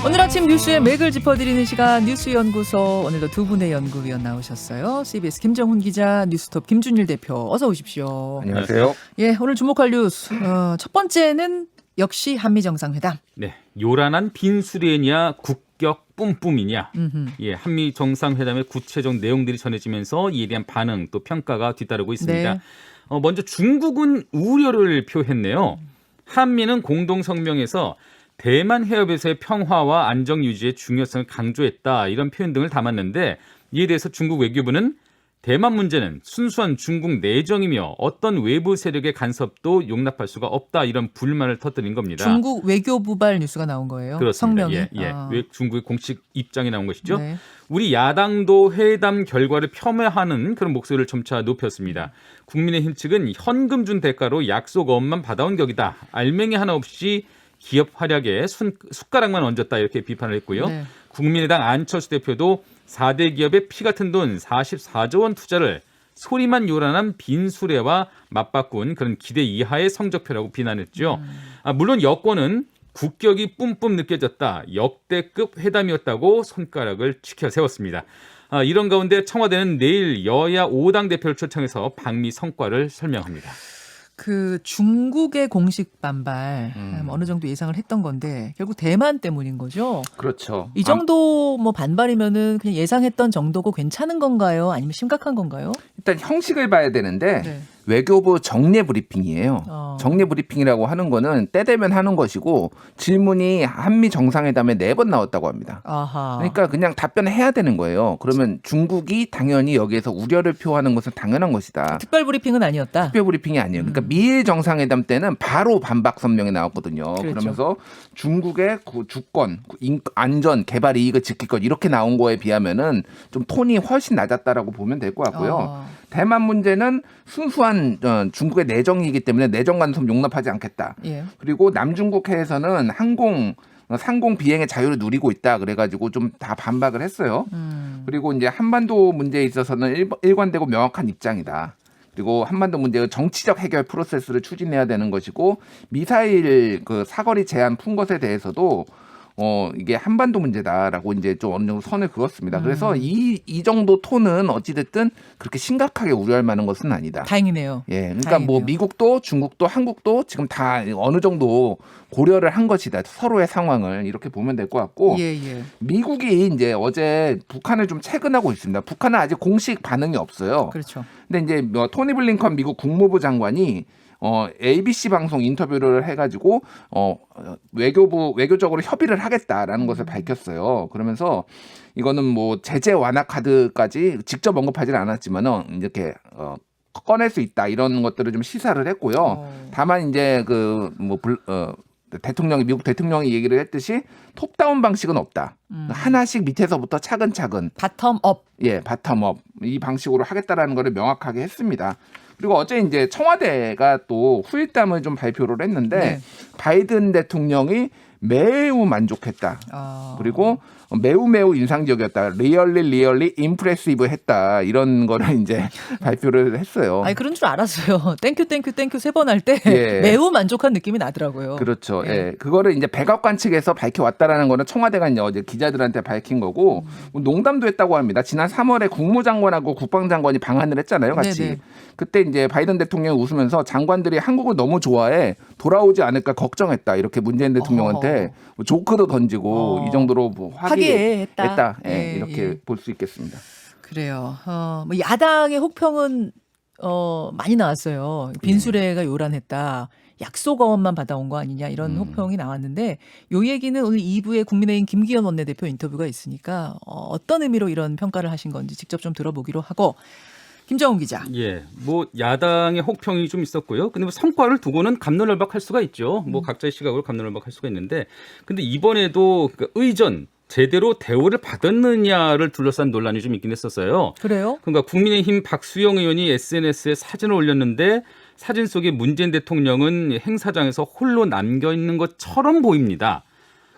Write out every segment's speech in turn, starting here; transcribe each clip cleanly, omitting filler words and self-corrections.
오늘 아침 뉴스의 맥을 짚어드리는 시간 뉴스연구소, 오늘도 두 분의 연구위원 나오셨어요. CBS 김정훈 기자, 뉴스톱 김준일 대표, 어서 오십시오. 안녕하세요. 예, 오늘 주목할 뉴스 첫 번째는 역시 한미 정상회담. 네, 요란한 빈수레냐 국격 뿜뿜이냐. 예, 한미 정상회담의 구체적 내용들이 전해지면서 이에 대한 반응 또 평가가 뒤따르고 있습니다. 네. 먼저 중국은 우려를 표했네요. 한미는 공동 성명에서 대만 해협에서의 평화와 안정 유지의 중요성을 강조했다, 이런 표현 등을 담았는데, 이에 대해서 중국 외교부는 대만 문제는 순수한 중국 내정이며 어떤 외부 세력의 간섭도 용납할 수가 없다, 이런 불만을 터뜨린 겁니다. 중국 외교부발 뉴스가 나온 거예요. 그렇습니다. 성명이. 예. 중국의 공식 입장이 나온 것이죠. 네. 우리 야당도 회담 결과를 폄훼하는 그런 목소리를 점차 높였습니다. 국민의힘 측은 현금 준 대가로 약속업만 받아온 격이다, 알맹이 하나 없이 기업 활약에 숟가락만 얹었다, 이렇게 비판을 했고요. 네. 국민의당 안철수 대표도 4대 기업의 피 같은 돈 44조 원 투자를 소리만 요란한 빈수레와 맞바꾼 그런 기대 이하의 성적표라고 비난했죠. 물론 여권은 국격이 뿜뿜 느껴졌다, 역대급 회담이었다고 손가락을 치켜 세웠습니다. 이런 가운데 청와대는 내일 여야 5당 대표를 초청해서 방미 성과를 설명합니다. 그 중국의 공식 반발 어느 정도 예상을 했던 건데 결국 대만 때문인 거죠. 그렇죠. 이 정도 뭐 반발이면은 그냥 예상했던 정도고 괜찮은 건가요? 아니면 심각한 건가요? 일단 형식을 봐야 되는데 네. 외교부 정례 브리핑이에요. 정례 브리핑이라고 하는 거는 때 되면 하는 것이고, 질문이 한미 정상회담에 4번 나왔다고 합니다. 아하. 그러니까 그냥 답변을 해야 되는 거예요. 그러면 중국이 당연히 여기에서 우려를 표하는 것은 당연한 것이다. 특별 브리핑은 아니었다. 특별 브리핑이 아니에요. 그러니까 미일 정상회담 때는 바로 반박 성명이 나왔거든요. 그렇죠. 그러면서 중국의 주권, 안전, 개발 이익을 지킬 것, 이렇게 나온 거에 비하면은 좀 톤이 훨씬 낮았다라고 보면 될 것 같고요. 대만 문제는 순수한 중국의 내정이기 때문에 내정 간섭 용납하지 않겠다. 예. 그리고 남중국 해에서는 상공 비행의 자유를 누리고 있다, 그래가지고 좀 다 반박을 했어요. 그리고 이제 한반도 문제에 있어서는 일관되고 명확한 입장이다. 그리고 한반도 문제의 정치적 해결 프로세스를 추진해야 되는 것이고, 미사일 그 사거리 제한 푼 것에 대해서도 이게 한반도 문제다라고 이제 좀 어느 정도 선을 그었습니다. 그래서 이 정도 톤은 어찌됐든 그렇게 심각하게 우려할 만한 것은 아니다. 다행이네요. 예, 그러니까 다행이네요. 뭐 미국도 중국도 한국도 지금 다 어느 정도 고려를 한 것이다, 서로의 상황을, 이렇게 보면 될 것 같고, 예. 미국이 이제 어제 북한을 좀 체근하고 있습니다. 북한은 아직 공식 반응이 없어요. 그렇죠. 근데 이제 뭐 토니 블링컨 미국 국무부 장관이 ABC 방송 인터뷰를 해가지고 외교적으로 협의를 하겠다라는 것을 밝혔어요. 그러면서 이거는 뭐 제재 완화 카드까지 직접 언급하지는 않았지만은 이렇게 꺼낼 수 있다, 이런 것들을 좀 시사를 했고요. 다만 이제 미국 대통령이 얘기를 했듯이 톱다운 방식은 없다. 하나씩 밑에서부터 차근차근 바텀업. 예, 바텀업 이 방식으로 하겠다라는 거를 명확하게 했습니다. 그리고 어제 이제 청와대가 또 후일담을 좀 발표를 했는데, 네. 바이든 대통령이 매우 만족했다. 그리고 매우 인상적이었다. 리얼리 임프레시브 했다. 이런 거를 이제 발표를 했어요. 아니, 그런 줄 알았어요. 땡큐 3번 할 때 예. 매우 만족한 느낌이 나더라고요. 그렇죠. 예. 그거를 이제 백악관 측에서 밝혀왔다라는 거는 청와대가 이제 어제 기자들한테 밝힌 거고, 뭐 농담도 했다고 합니다. 지난 3월에 국무장관하고 국방장관이 방한을 했잖아요, 같이. 네네. 그때 이제 바이든 대통령이 웃으면서 장관들이 한국을 너무 좋아해 돌아오지 않을까 걱정했다, 이렇게 문재인 대통령한테 뭐 조크도 던지고 이 정도로 뭐 화기애애했다. 예, 이렇게 볼 수 있겠습니다. 그래요. 뭐 야당의 혹평은 많이 나왔어요. 빈수레가 요란했다. 약속어원만 받아온 거 아니냐, 이런 혹평이 나왔는데, 요 얘기는 오늘 2부에 국민의힘 김기현 원내대표 인터뷰가 있으니까 어떤 의미로 이런 평가를 하신 건지 직접 좀 들어보기로 하고, 김정훈 기자. 예, 뭐 야당의 혹평이 좀 있었고요. 근데 뭐 성과를 두고는 갑론을박할 수가 있죠. 뭐 각자의 시각으로 갑론을박할 수가 있는데, 근데 이번에도 그 의전 제대로 대우를 받았느냐를 둘러싼 논란이 좀 있긴 했었어요. 그래요? 그러니까 국민의힘 박수영 의원이 SNS에 사진을 올렸는데, 사진 속에 문재인 대통령은 행사장에서 홀로 남겨 있는 것처럼 보입니다.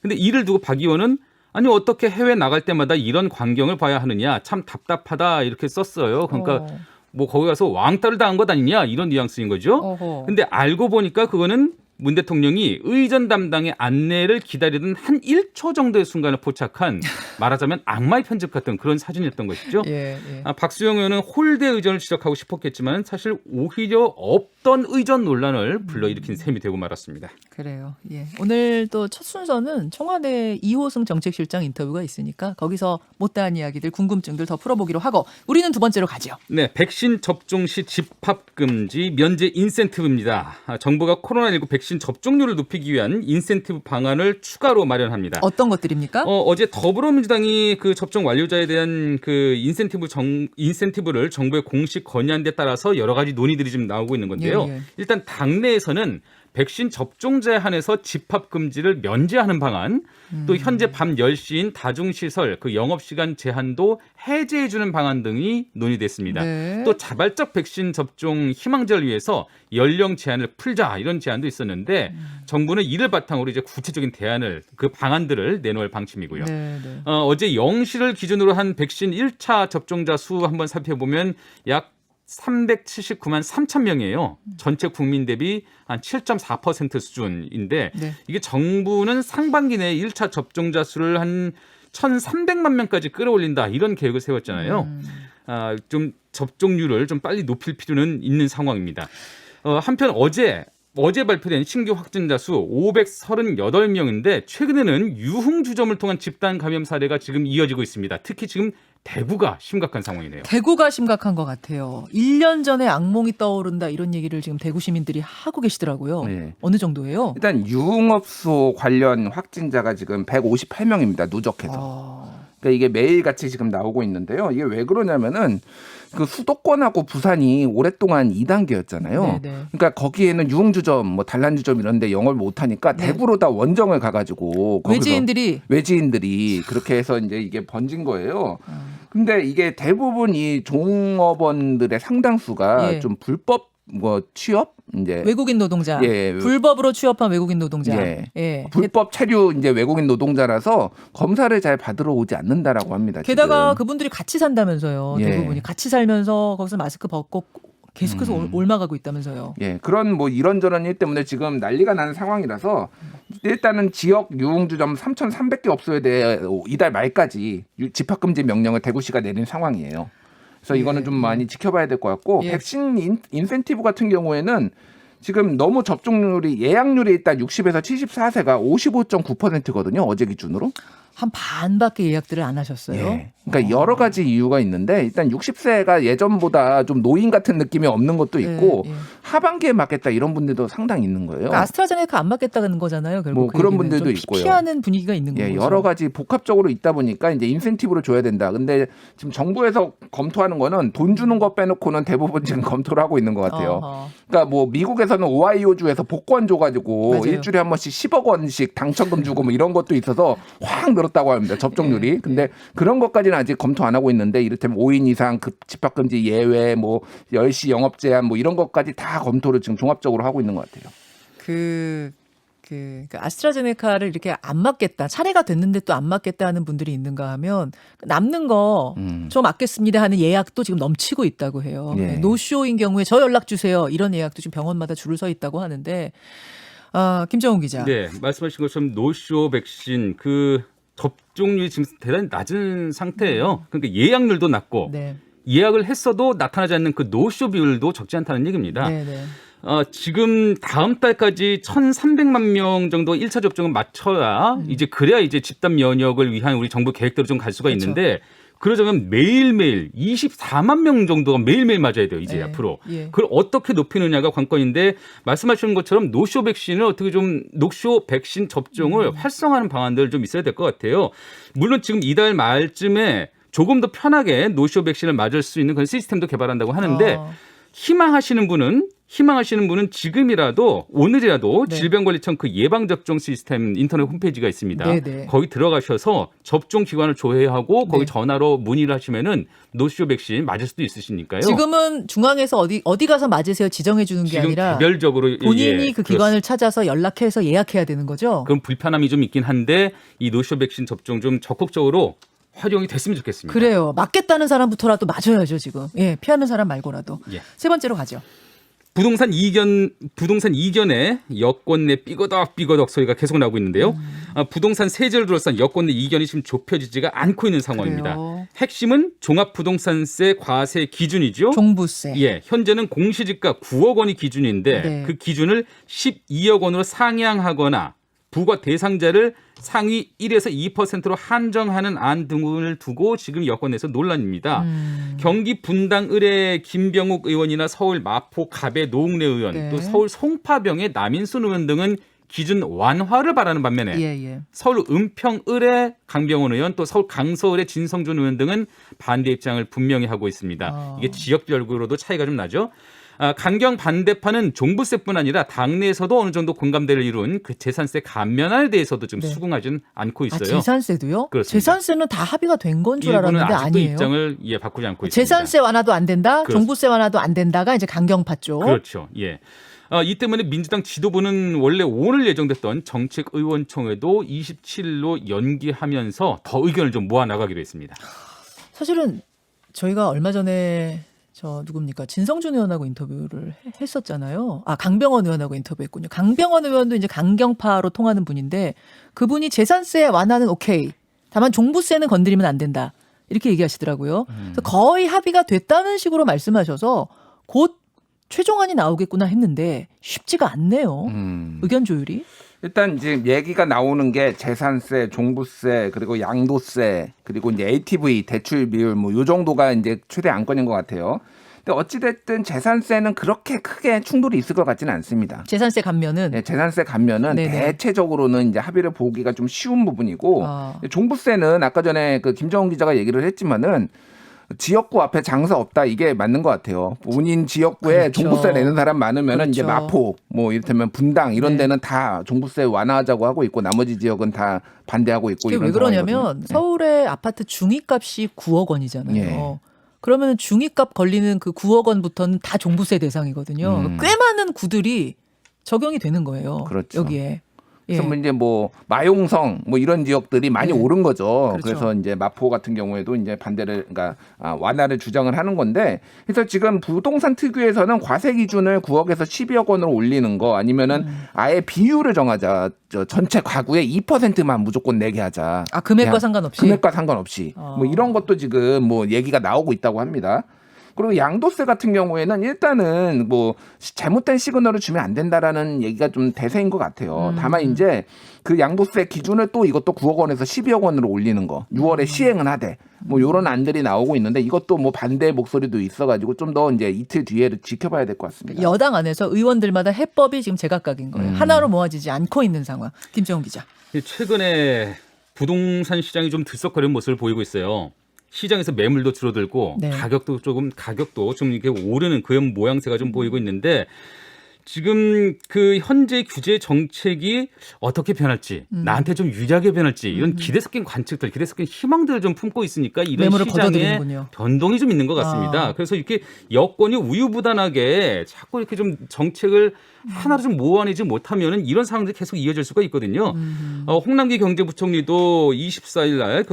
근데 이를 두고 박 의원은 아니 어떻게 해외 나갈 때마다 이런 광경을 봐야 하느냐, 참 답답하다, 이렇게 썼어요. 그러니까 뭐 거기 가서 왕따를 당한 것 아니냐, 이런 뉘앙스인 거죠. 근데 알고 보니까 그거는 문 대통령이 의전 담당의 안내를 기다리던 한 1초 정도의 순간을 포착한 말하자면 악마의 편집 같은 그런 사진이었던 것이죠. 예. 박수영 의원은 홀대 의전을 지적하고 싶었겠지만 사실 오히려 없던 의전 논란을 불러일으킨 셈이 되고 말았습니다. 그래요. 예. 오늘 또 첫 순서는 청와대 이호승 정책실장 인터뷰가 있으니까 거기서 못다한 이야기들, 궁금증들 더 풀어보기로 하고 우리는 두 번째로 가죠. 네, 백신 접종 시 집합 금지 면제 인센티브입니다. 정부가 코로나19 백신 접종률을 높이기 위한 인센티브 방안을 추가로 마련합니다. 어떤 것들입니까? 어제 더불어민주당이 그 접종 완료자에 대한 그 인센티브를 정부에 공식 건의한 데 따라서 여러 가지 논의들이 지금 나오고 있는 건데요. 예. 일단 당내에서는 백신 접종자에 한해서 집합 금지를 면제하는 방안, 또 현재 밤 10시인 다중시설 그 영업시간 제한도 해제해 주는 방안 등이 논의됐습니다. 네. 또 자발적 백신 접종 희망자를 위해서 연령 제한을 풀자 이런 제안도 있었는데 정부는 이를 바탕으로 이제 구체적인 대안을 그 방안들을 내놓을 방침이고요. 네. 어제 0시를 기준으로 한 백신 1차 접종자 수 한번 살펴보면 약 379만 3천 명이에요. 전체 국민 대비 한 7.4% 수준인데 네. 이게 정부는 상반기 내에 1차 접종자 수를 한 1,300만 명까지 끌어올린다 이런 계획을 세웠잖아요. 좀 접종률을 좀 빨리 높일 필요는 있는 상황입니다. 한편 어제 발표된 신규 확진자 수 538명인데 최근에는 유흥주점을 통한 집단 감염 사례가 지금 이어지고 있습니다. 특히 지금 대구가 심각한 상황이네요. 대구가 심각한 것 같아요. 1년 전에 악몽이 떠오른다 이런 얘기를 지금 대구 시민들이 하고 계시더라고요. 네. 어느 정도예요? 일단 유흥업소 관련 확진자가 지금 158명입니다. 누적해서. 그러니까 이게 매일같이 지금 나오고 있는데요. 이게 왜 그러냐면은 그 수도권하고 부산이 오랫동안 2단계였잖아요. 네네. 그러니까 거기에는 유흥주점, 뭐 단란주점 이런 데 영업을 못하니까 네. 대구로 다 원정을 가가지고 거기서 외지인들이 그렇게 해서 이제 이게 번진 거예요. 근데 이게 대부분 이 종업원들의 상당수가 예. 좀 불법 취업 이제 외국인 노동자, 불법으로 취업한 외국인 노동자, 불법 체류 이제 외국인 노동자라서 검사를 잘 받으러 오지 않는다라고 합니다. 게다가 지금. 그분들이 같이 산다면서요. 대부분이 같이 살면서 거기서 마스크 벗고 계속해서 올라가고 있다면서요. 예, 그런 뭐 이런저런 일 때문에 지금 난리가 나는 상황이라서 일단은 지역 유흥주점 3,300개 업소에 대해 이달 말까지 집합금지 명령을 대구시가 내린 상황이에요. 그래서 이거는 좀 많이 지켜봐야 될 것 같고 백신 인센티브 같은 경우에는 지금 너무 접종률이 예약률이 일단 60에서 74세가 55.9%거든요. 어제 기준으로. 한 반밖에 예약들을 안 하셨어요. 예. 그러니까 여러 가지 이유가 있는데 일단 60세가 예전보다 좀 노인 같은 느낌이 없는 것도 있고 하반기에 맞겠다 이런 분들도 상당히 있는 거예요. 그러니까 아스트라제네카 안 맞겠다는 거잖아요. 결국 뭐 그런 분들도 있고요. 피하는 분위기가 있는 거죠. 여러 가지 복합적으로 있다 보니까 이제 인센티브를 줘야 된다. 근데 지금 정부에서 검토하는 거는 돈 주는 거 빼놓고는 대부분 지금 검토를 하고 있는 것 같아요. 그러니까 뭐 미국에서는 오하이오주에서 복권 줘가지고 일주일에 한 번씩 10억 원씩 당첨금 주고 뭐 이런 것도 있어서 확 늘었다고 합니다. 접종률이. 근데 그런 것까지는 아직 검토 안 하고 있는데 이를테면 5인 이상 집합금지 예외, 뭐 10시 영업 제한 뭐 이런 것까지 다 검토를 지금 종합적으로 하고 있는 것 같아요. 그 아스트라제네카를 이렇게 안 맞겠다, 차례가 됐는데 또 안 맞겠다 하는 분들이 있는가 하면 남는 거 저 맞겠습니다 하는 예약도 지금 넘치고 있다고 해요. 노쇼인 경우에 저 연락 주세요 이런 예약도 지금 병원마다 줄을 서 있다고 하는데 김정훈 기자. 네, 말씀하신 것처럼 노쇼 백신 그 접종률이 지금 대단히 낮은 상태예요. 그러니까 예약률도 낮고 예약을 했어도 나타나지 않는 그 노쇼 비율도 적지 않다는 얘기입니다. 지금 다음 달까지 1,300만 명 정도 1차 접종을 맞춰야 이제 그래야 이제 집단 면역을 위한 우리 정부 계획대로 좀 갈 수가 있는데 그러자면 매일매일 24만 명 정도가 매일매일 맞아야 돼요. 이제 앞으로. 그걸 어떻게 높이느냐가 관건인데 말씀하시는 것처럼 노쇼 백신을 어떻게 좀 노쇼 백신 접종을 활성화하는 방안들 좀 있어야 될 것 같아요. 물론 지금 이달 말쯤에 조금 더 편하게 노쇼 백신을 맞을 수 있는 그런 시스템도 개발한다고 하는데 희망하시는 분은 지금이라도 오늘이라도 질병관리청 그 예방접종 시스템 인터넷 홈페이지가 있습니다. 거기 들어가셔서 접종 기관을 조회하고 거기 전화로 문의를 하시면은 노쇼 백신 맞을 수도 있으시니까요. 지금은 중앙에서 어디 가서 맞으세요 지정해 주는 게 아니라 개별적으로 본인이 그 기관을 찾아서 연락해서 예약해야 되는 거죠. 그럼 불편함이 좀 있긴 한데 이 노쇼 백신 접종 좀 적극적으로 활용이 됐으면 좋겠습니다. 그래요. 맞겠다는 사람부터라도 맞아야죠 지금. 피하는 사람 말고라도. 세 번째로 가죠. 부동산 이견에 여권 내 삐거덕 소리가 계속 나오고 있는데요. 부동산 세제를 둘러싼 여권 내 이견이 지금 좁혀지지가 않고 있는 상황입니다. 그래요. 핵심은 종합부동산세 과세 기준이죠. 종부세. 예, 현재는 공시지가 9억 원이 기준인데 네. 그 기준을 12억 원으로 상향하거나 부과 대상자를 상위 1에서 2%로 한정하는 안 등을 두고 지금 여권에서 논란입니다. 경기 분당 을의 김병욱 의원이나 서울 마포 갑의 노웅래 의원, 네. 또 서울 송파병의 남인순 의원 등은 기준 완화를 바라는 반면에 예. 서울 은평 을의 강병원 의원, 또 서울 강서을의 진성준 의원 등은 반대 입장을 분명히 하고 있습니다. 이게 지역별로도 차이가 좀 나죠. 강경 반대파는 종부세뿐 아니라 당내에서도 어느 정도 공감대를 이룬 그 재산세 감면안에 대해서도 좀 네. 수긍하지는 않고 있어요. 재산세도요? 그렇습니다. 재산세는 다 합의가 된 건 줄 일부는 알았는데 아직도 아니에요. 입장을 바꾸지 않고 있습니다. 재산세 완화도 안 된다, 그렇습니다. 종부세 완화도 안 된다가 이제 강경파 쪽. 그렇죠. 예. 이 때문에 민주당 지도부는 원래 오늘 예정됐던 정책의원총회도 27일로 연기하면서 더 의견을 좀 모아나가기로 했습니다. 사실은 저희가 얼마 전에 누굽니까? 진성준 의원하고 인터뷰를 했었잖아요. 강병원 의원하고 인터뷰했군요. 강병원 의원도 이제 강경파로 통하는 분인데 그분이 재산세 완화는 오케이. 다만 종부세는 건드리면 안 된다. 이렇게 얘기하시더라고요. 그래서 거의 합의가 됐다는 식으로 말씀하셔서 곧 최종안이 나오겠구나 했는데 쉽지가 않네요. 의견 조율이. 일단 이제 얘기가 나오는 게 재산세, 종부세, 그리고 양도세, 그리고 이제 ATV 대출 비율 요 정도가 이제 최대 안건인 것 같아요. 근데 어찌됐든 재산세는 그렇게 크게 충돌이 있을 것 같지는 않습니다. 재산세 감면은. 네, 재산세 감면은 네네. 대체적으로는 이제 합의를 보기가 좀 쉬운 부분이고 종부세는 아까 전에 그 김정은 기자가 얘기를 했지만은 지역구 앞에 장사 없다 이게 맞는 것 같아요. 본인 지역구에 그렇죠. 종부세 내는 사람 많으면은 이제 그렇죠. 마포 뭐 이를테면 분당 이런 네. 데는 다 종부세 완화하자고 하고 있고 나머지 지역은 다 반대하고 있고 그게 이런 왜 그러냐면 상황이거든요. 서울의 아파트 중위값이 9억 원이잖아요. 예. 그러면 중위값 걸리는 그 9억 원부터는 다 종부세 대상이거든요. 꽤 많은 구들이 적용이 되는 거예요. 그렇죠. 여기에. 그래서 뭐 이제 뭐 마용성 뭐 이런 지역들이 많이 네. 오른 거죠. 그렇죠. 그래서 이제 마포 같은 경우에도 이제 반대를 그러니까 완화를 주장을 하는 건데 그래서 지금 부동산 특유에서는 과세 기준을 9억에서 12억 원으로 올리는 거 아니면은 아예 비율을 정하자. 전체 가구의 2%만 무조건 내게 하자. 금액과 그냥 상관없이. 금액과 상관없이. 뭐 이런 것도 지금 뭐 얘기가 나오고 있다고 합니다. 그리고 양도세 같은 경우에는 일단은 뭐 잘못된 시그널을 주면 안 된다라는 얘기가 좀 대세인 것 같아요. 다만 이제 그 양도세 기준을 또 이것도 9억 원에서 12억 원으로 올리는 거 6월에 시행은 하되 뭐 이런 안들이 나오고 있는데 이것도 뭐 반대 목소리도 있어가지고 좀 더 이제 이틀 뒤에를 지켜봐야 될 것 같습니다. 여당 안에서 의원들마다 해법이 지금 제각각인 거예요. 하나로 모아지지 않고 있는 상황. 김정은 기자. 최근에 부동산 시장이 좀 들썩거리는 모습을 보이고 있어요. 시장에서 매물도 줄어들고 네. 가격도 좀 이렇게 오르는 그런 모양새가 좀 보이고 있는데 지금 그 현재 규제 정책이 어떻게 변할지 나한테 좀 유리하게 변할지 이런 기대 섞인 관측들, 기대 섞인 희망들을 좀 품고 있으니까 이런 매물을 시장에 거둬들이는군요. 변동이 좀 있는 것 같습니다. 그래서 이렇게 여건이 우유부단하게 자꾸 이렇게 좀 정책을 하나로 좀 모아내지 못하면은 이런 상황들이 계속 이어질 수가 있거든요. 홍남기 경제부총리도 24일 날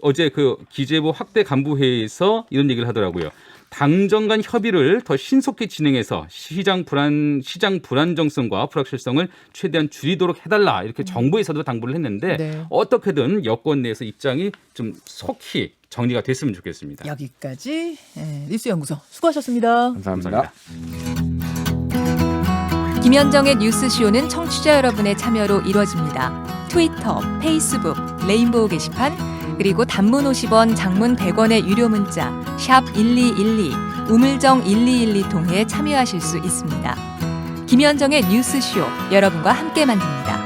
어제 그 기재부 확대 간부 회의에서 이런 얘기를 하더라고요. 당정 간 협의를 더 신속히 진행해서 시장 불안정성과 불확실성을 최대한 줄이도록 해달라 이렇게 정부에서도 당부를 했는데 네. 어떻게든 여권 내에서 입장이 좀 속히 정리가 됐으면 좋겠습니다. 여기까지 뉴스연구소 수고하셨습니다. 감사합니다. 김현정의 뉴스쇼는 청취자 여러분의 참여로 이루어집니다. 트위터, 페이스북, 레인보우 게시판 그리고 단문 50원, 장문 100원의 유료 문자 샵 1212, 우물정 1212 통해 참여하실 수 있습니다. 김현정의 뉴스쇼 여러분과 함께 만듭니다.